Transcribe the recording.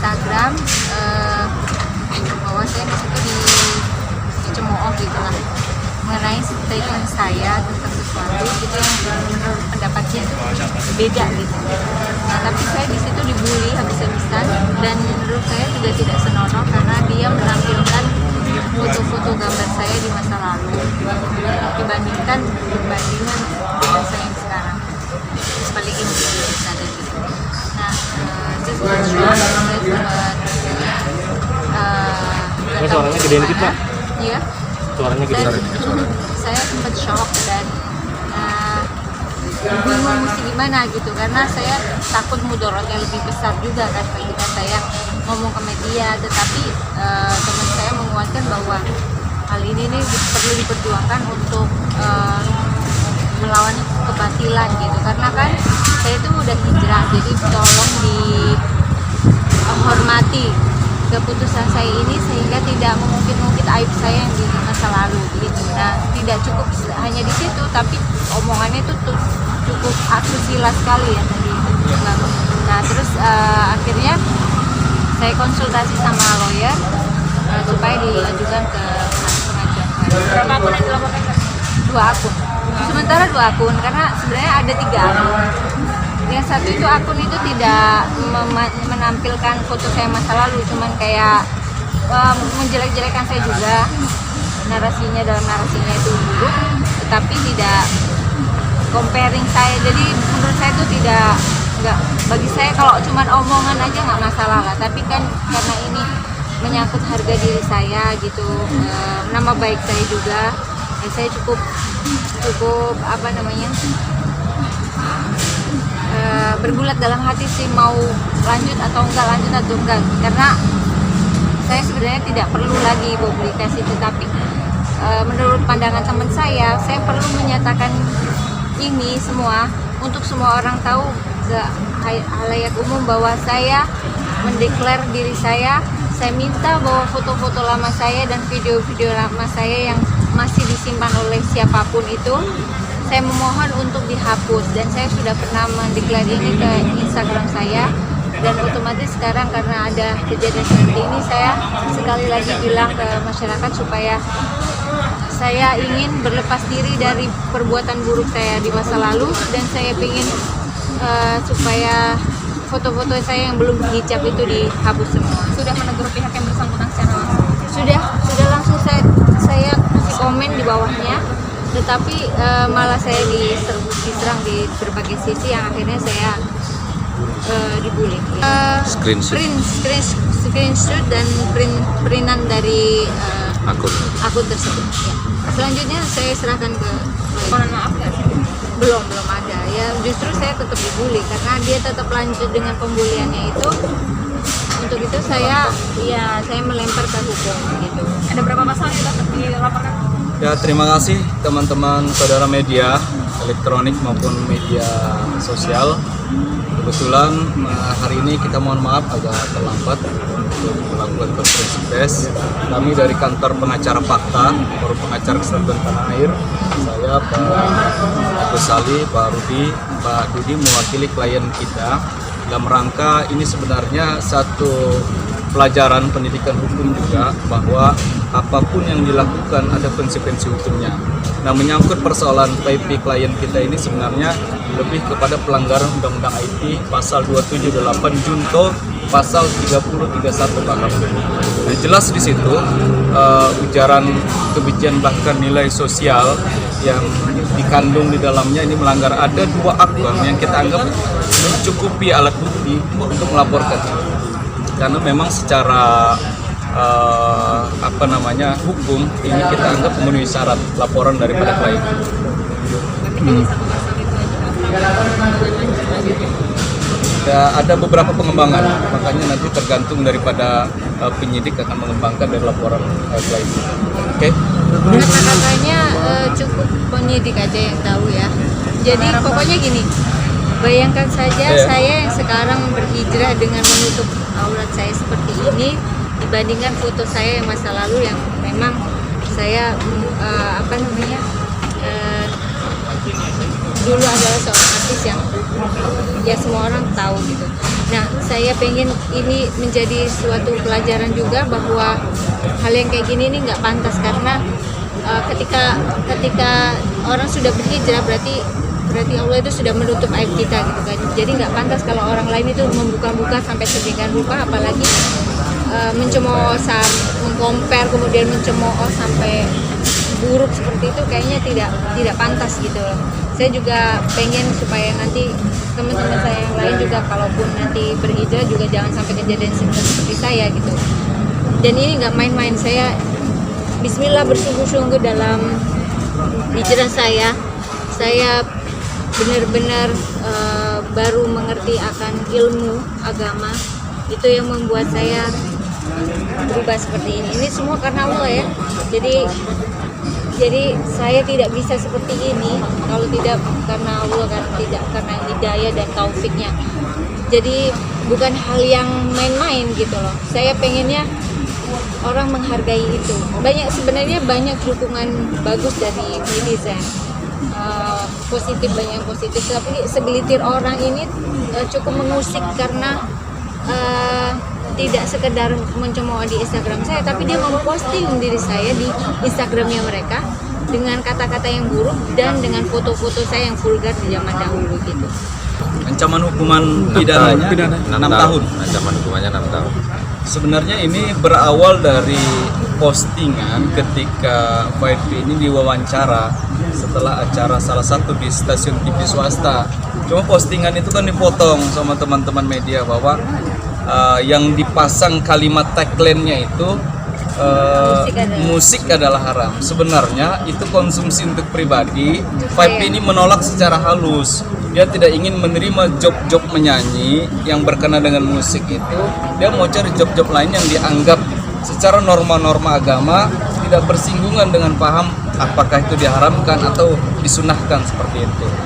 Instagram bahwa saya di situ dicemooh gitu lah mengenai statement saya tentang sesuatu gitu yang menurut pendapatnya itu beda gitu. Nah tapi saya di situ dibully habis-habisan dan menurut saya juga tidak senonoh karena dia menampilkan foto-foto gambar saya di masa lalu dibandingkan perbandingan dengan saya yang sekarang. Paling ini ada gitu. Nah saya sempat shock, saya sempat suaranya gedein dikit Pak. Iya. Suaranya gede. Saya sempat shock dan bingung mesti gimana gitu karena saya takut mudorotnya lebih besar juga kan ketika saya ngomong ke media, tetapi teman saya menguatkan bahwa hal ini nih perlu diperjuangkan untuk melawan kebatilan gitu karena kan saya itu udah hijrah, jadi tolong dihormati keputusan saya ini sehingga tidak mengungkit-ungkit aib saya yang di masa lalu gitu. Nah tidak cukup hanya di situ tapi omongannya itu cukup asusila sekali ya tadi. Nah terus akhirnya saya konsultasi sama lawyer supaya diajukan ke pengajuan. Berapa akun yang dilaporkan? 2 akun. Sementara 2 akun karena sebenarnya ada 3 akun. Yang satu itu akun itu tidak menampilkan foto saya masa lalu, cuman kayak menjelek-jelekan saya juga, dalam narasinya itu buruk, tetapi tidak comparing saya. Jadi menurut saya itu nggak bagi saya kalau cuman omongan aja nggak masalah lah, tapi kan karena ini menyangkut harga diri saya gitu, nama baik saya juga, ya saya cukup apa namanya bergulat dalam hati sih mau lanjut atau enggak karena saya sebenarnya tidak perlu lagi publikasi, tetapi menurut pandangan teman saya perlu menyatakan ini semua untuk semua orang tahu ke halayak umum bahwa saya mendeklar diri saya minta bahwa foto-foto lama saya dan video-video lama saya yang masih disimpan oleh siapapun itu saya memohon untuk dihapus, dan saya sudah pernah mendeklar ini ke Instagram saya, dan otomatis sekarang karena ada kejadian seperti ini saya sekali lagi bilang ke masyarakat supaya saya ingin berlepas diri dari perbuatan buruk saya di masa lalu, dan saya ingin supaya foto-foto saya yang belum dihijab itu dihapus semua. Sudah menegur pihak yang bersangkutan secara langsung? Sudah langsung saya kasih komen di bawahnya, tetapi malah saya diserang di berbagai sisi yang akhirnya saya dibully. Screenshot dan printan dari akun tersebut. Ya. Selanjutnya saya serahkan ke Mohon maaf nggak sih? belum ada ya, justru saya tetap dibully karena dia tetap lanjut dengan pembuliannya itu. Untuk itu saya melempar ke hukum gitu. Ada berapa pasal yang dilaporkan? Ya, terima kasih teman-teman saudara media elektronik maupun media sosial. Kebetulan hari ini kita mohon maaf agak terlambat untuk melakukan konferensi pers. Kami dari kantor pengacara Fakta, Forum Pengacara Kesehatan Tanah Air, saya Pak Agus Sali, Pak Rudi, Pak Dudi mewakili klien kita dalam rangka ini sebenarnya satu pelajaran pendidikan hukum juga, bahwa apapun yang dilakukan ada konsekuensi hukumnya. Nah, menyangkut persoalan IP klien kita ini sebenarnya lebih kepada pelanggaran Undang-Undang IT pasal 278 junto pasal 3031 KUHP. Nah, jelas di situ ujaran kebencian bahkan nilai sosial yang dikandung di dalamnya ini melanggar. Ada 2 akun yang kita anggap mencukupi alat bukti untuk melaporkan, karena memang secara hukum ini kita anggap memenuhi syarat laporan daripada klien. Ya, ada beberapa pengembangan, makanya nanti tergantung daripada penyidik akan mengembangkan dari laporan klien. Oke? Kata-katanya cukup penyidik aja yang tahu ya. Jadi pokoknya gini, bayangkan saja saya yang sekarang berhijrah dengan menutup aurat saya seperti ini dibandingkan foto saya yang masa lalu yang memang saya dulu adalah seorang artis yang ya semua orang tahu gitu. Nah, saya pengen ini menjadi suatu pelajaran juga bahwa hal yang kayak gini ini nggak pantas, karena ketika orang sudah berhijrah berarti Allah itu sudah menutup aib kita gitu kan. Jadi nggak pantas kalau orang lain itu membuka-buka sampai sedemikian rupa, apalagi mencemooh, mengcompare, kemudian mencemooh sampai buruk seperti itu, kayaknya tidak pantas gitu loh. Saya juga pengen supaya nanti teman-teman saya yang lain juga kalaupun nanti berhijrah juga jangan sampai kejadian seperti saya gitu. Dan ini nggak main-main, saya bismillah bersungguh-sungguh dalam hijrah saya benar-benar baru mengerti akan ilmu agama. Itu yang membuat saya berubah seperti ini. Ini semua karena Allah ya. Jadi saya tidak bisa seperti ini kalau tidak karena Allah, karena hidayah dan taufiknya. Jadi bukan hal yang main-main gitu loh. Saya pengennya orang menghargai itu. Sebenarnya banyak dukungan bagus dari netizen, banyak positif. Tapi segelintir orang ini cukup mengusik karena tidak sekedar mencemooh di Instagram saya, tapi dia memposting diri saya di Instagramnya mereka dengan kata-kata yang buruk dan dengan foto-foto saya yang vulgar di zaman dahulu gitu. Ancaman hukuman pidananya 6 tahun. Ancaman hukumannya 6 tahun. Sebenarnya ini berawal dari postingan ketika YP ini diwawancara setelah acara salah satu di stasiun TV swasta. Cuma postingan itu kan dipotong sama teman-teman media bahwa yang dipasang kalimat tagline-nya itu musik adalah haram. Sebenarnya itu konsumsi untuk pribadi. YP ini menolak secara halus. Dia tidak ingin menerima job-job menyanyi yang berkenaan dengan musik itu. Dia mau cari job-job lain yang dianggap secara norma-norma agama tidak bersinggungan dengan paham apakah itu diharamkan atau disunahkan seperti itu.